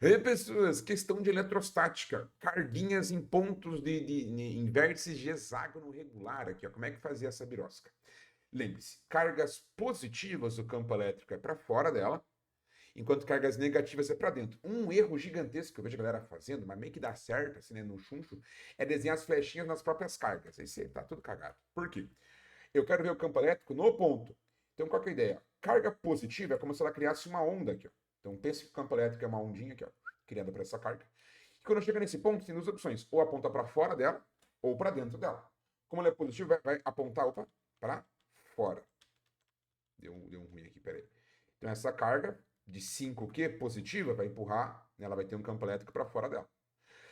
E pessoas, questão de eletrostática, carguinhas em pontos em vértices de hexágono regular aqui, ó. Como é que fazia essa birosca? Lembre-se, cargas positivas do campo elétrico é para fora dela, enquanto cargas negativas é para dentro. Um erro gigantesco que eu vejo a galera fazendo, mas meio que dá certo, assim, né, no chuncho, é desenhar as flechinhas nas próprias cargas. Aí você tá tudo cagado. Por quê? Eu quero ver o campo elétrico no ponto. Então, qual que é a ideia? Carga positiva é como se ela criasse uma onda aqui, ó. Então, pense que o campo elétrico é uma ondinha aqui, ó, criada por essa carga. E quando chega nesse ponto, tem duas opções. Ou aponta para fora dela, ou para dentro dela. Como ela é positiva, vai apontar, opa, para fora. Deu um ruim aqui, peraí. Então, essa carga de 5Q positiva vai empurrar, ela vai ter um campo elétrico para fora dela.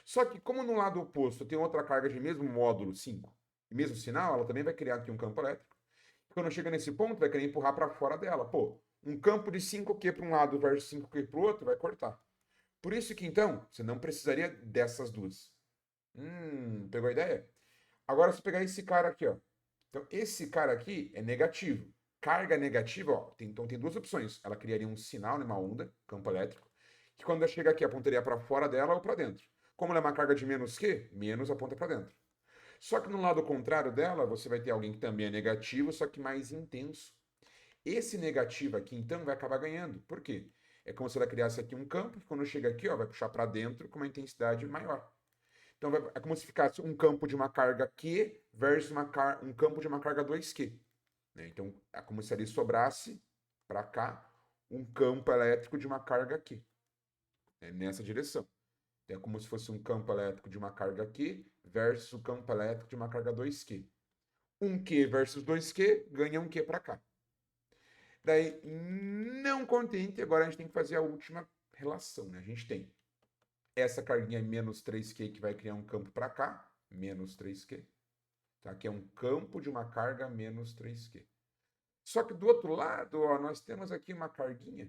Só que, como no lado oposto tem outra carga de mesmo módulo 5, mesmo sinal, ela também vai criar aqui um campo elétrico. Quando chega nesse ponto, vai querer empurrar para fora dela. Pô, um campo de 5Q para um lado versus 5Q para o outro vai cortar. Por isso que, então, você não precisaria dessas duas. Pegou a ideia? Agora, se pegar esse cara aqui, ó. Então, esse cara aqui é negativo. Carga negativa, ó, então tem duas opções. Ela criaria um sinal numa onda, campo elétrico, que quando chega aqui apontaria para fora dela ou para dentro. Como ela é uma carga de menos Q, menos aponta para dentro. Só que no lado contrário dela, você vai ter alguém que também é negativo, só que mais intenso. Esse negativo aqui, então, vai acabar ganhando. Por quê? É como se ela criasse aqui um campo, que quando chega aqui, ó, vai puxar para dentro com uma intensidade maior. Então, é como se ficasse um campo de uma carga Q versus um campo de uma carga 2Q. Né? Então, é como se ali sobrasse para cá um campo elétrico de uma carga Q. Nessa direção. Então, é como se fosse um campo elétrico de uma carga Q versus o campo elétrico de uma carga 2Q. 1Q versus 2Q ganha 1Q para cá. Daí, não contente, agora a gente tem que fazer a última relação. Né? A gente tem essa carguinha menos 3Q que vai criar um campo para cá, menos 3Q. Tá? Que é um campo de uma carga menos 3Q. Só que do outro lado, ó, nós temos aqui uma carguinha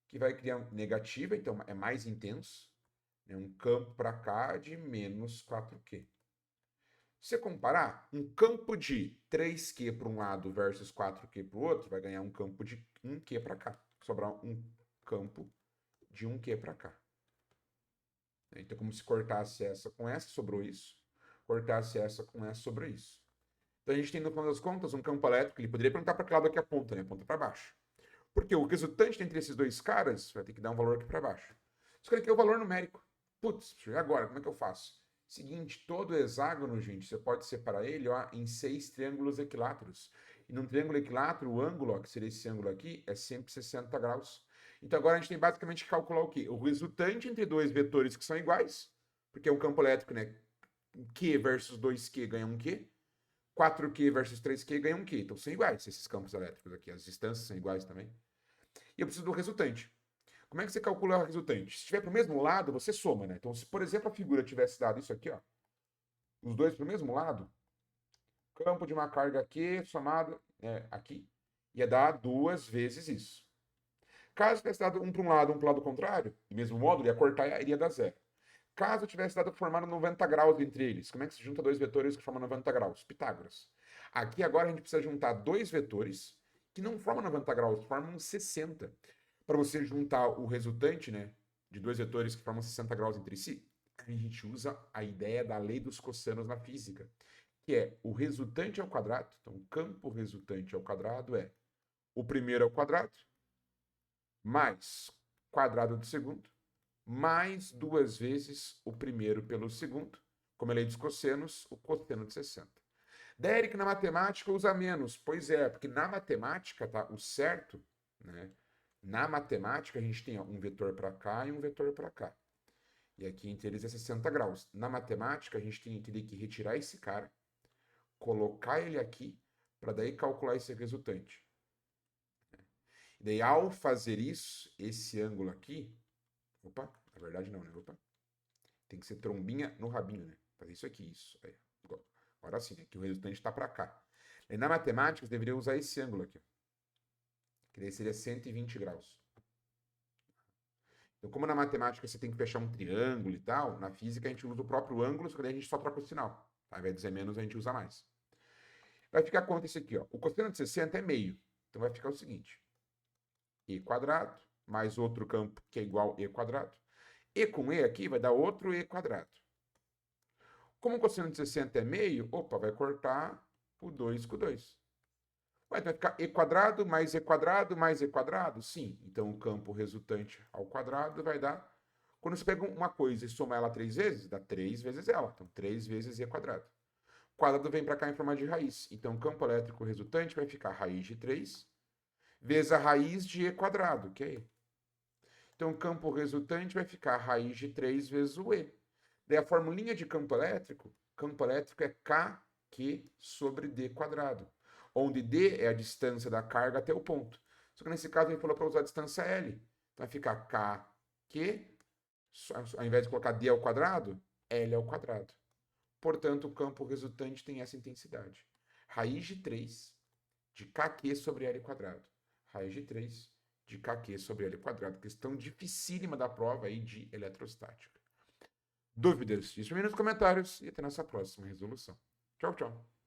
que vai criar negativa, então é mais intenso. Né? Um campo para cá de menos 4Q. Se você comparar, um campo de 3Q para um lado versus 4Q para o outro, vai ganhar um campo de 1Q para cá. Sobrar um campo de 1Q para cá. Então, como se cortasse essa com essa, sobrou isso. Cortasse essa com essa, sobrou isso. Então, a gente tem, no final das contas, um campo elétrico. Ele poderia perguntar para que lado aqui aponta, né? Aponta para baixo. Porque o resultante entre esses dois caras vai ter que dar um valor aqui para baixo. Só que aqui é o valor numérico. Putz, e agora? Como é que eu faço? Seguinte, todo hexágono, gente, você pode separar ele ó, em 6 triângulos equiláteros. E num triângulo equilátero, o ângulo, ó, que seria esse ângulo aqui, é sempre 60 graus. Então agora a gente tem basicamente que calcular o quê? O resultante entre dois vetores que são iguais, porque é um campo elétrico, né? Q versus 2Q ganha um Q. 4Q versus 3Q ganha um Q. Então são iguais esses campos elétricos aqui. As distâncias são iguais também. E eu preciso do resultante. Como é que você calcula o resultante? Se estiver para o mesmo lado, você soma, né? Então, se, por exemplo, a figura tivesse dado isso aqui, ó, os dois para o mesmo lado, campo de uma carga aqui somado aqui, ia dar 2 vezes isso. Caso tivesse dado um para um lado, um para o lado contrário, do mesmo módulo, ia cortar e iria dar zero. Caso tivesse dado formando 90 graus entre eles, como é que se junta dois vetores que formam 90 graus? Pitágoras. Aqui agora a gente precisa juntar dois vetores que não formam 90 graus, formam 60. Para você juntar o resultante, né, de dois vetores que formam 60 graus entre si, a gente usa a ideia da lei dos cossenos na física, que é o resultante ao quadrado. Então, o campo resultante ao quadrado é o primeiro ao quadrado mais quadrado do segundo mais 2 vezes o primeiro pelo segundo, como é lei dos cossenos, o cosseno de 60. Derek, na matemática, usa menos. Pois é, porque na matemática, tá, o certo, né? Na matemática, a gente tem um vetor para cá e um vetor para cá. E aqui entre eles é 60 graus. Na matemática, a gente teria que retirar esse cara, colocar ele aqui, para daí calcular esse resultante. E daí, ao fazer isso, esse ângulo aqui, opa, na verdade não, né? Opa. Tem que ser trombinha no rabinho, né? Fazer isso aqui, isso. Aí. Agora sim, né? Que o resultante está para cá. E na matemática, você deveria usar esse ângulo aqui. Que daí seria 120 graus. Então, como na matemática você tem que fechar um triângulo e tal, na física a gente usa o próprio ângulo, só que daí a gente só troca o sinal. Ao invés de dizer menos, a gente usa mais. Vai ficar quanto isso aqui, ó? O cosseno de 60 é meio. Então vai ficar o seguinte. E quadrado mais outro campo que é igual a e quadrado. E com E aqui vai dar outro E quadrado. Como o cosseno de 60 é meio, opa, vai cortar o 2 com 2. Vai ficar E quadrado mais E quadrado mais E quadrado? Sim. Então o campo resultante ao quadrado vai dar... Quando você pega uma coisa e soma ela 3 vezes, dá 3 vezes ela. Então 3 vezes E quadrado. O quadrado vem para cá em forma de raiz. Então o campo elétrico resultante vai ficar raiz de 3 vezes a raiz de E quadrado, que é E. Então o campo resultante vai ficar raiz de 3 vezes o E. Daí a formulinha de campo elétrico é KQ sobre D quadrado, onde D é a distância da carga até o ponto. Só que nesse caso a gente falou para usar a distância L. Então vai ficar KQ, ao invés de colocar D ao quadrado, L ao quadrado. Portanto, o campo resultante tem essa intensidade. Raiz de 3 de KQ sobre L quadrado. Raiz de 3 de KQ sobre L quadrado. Questão dificílima da prova aí de eletrostática. Dúvidas? Deixe nos comentários e até nossa próxima resolução. Tchau, tchau.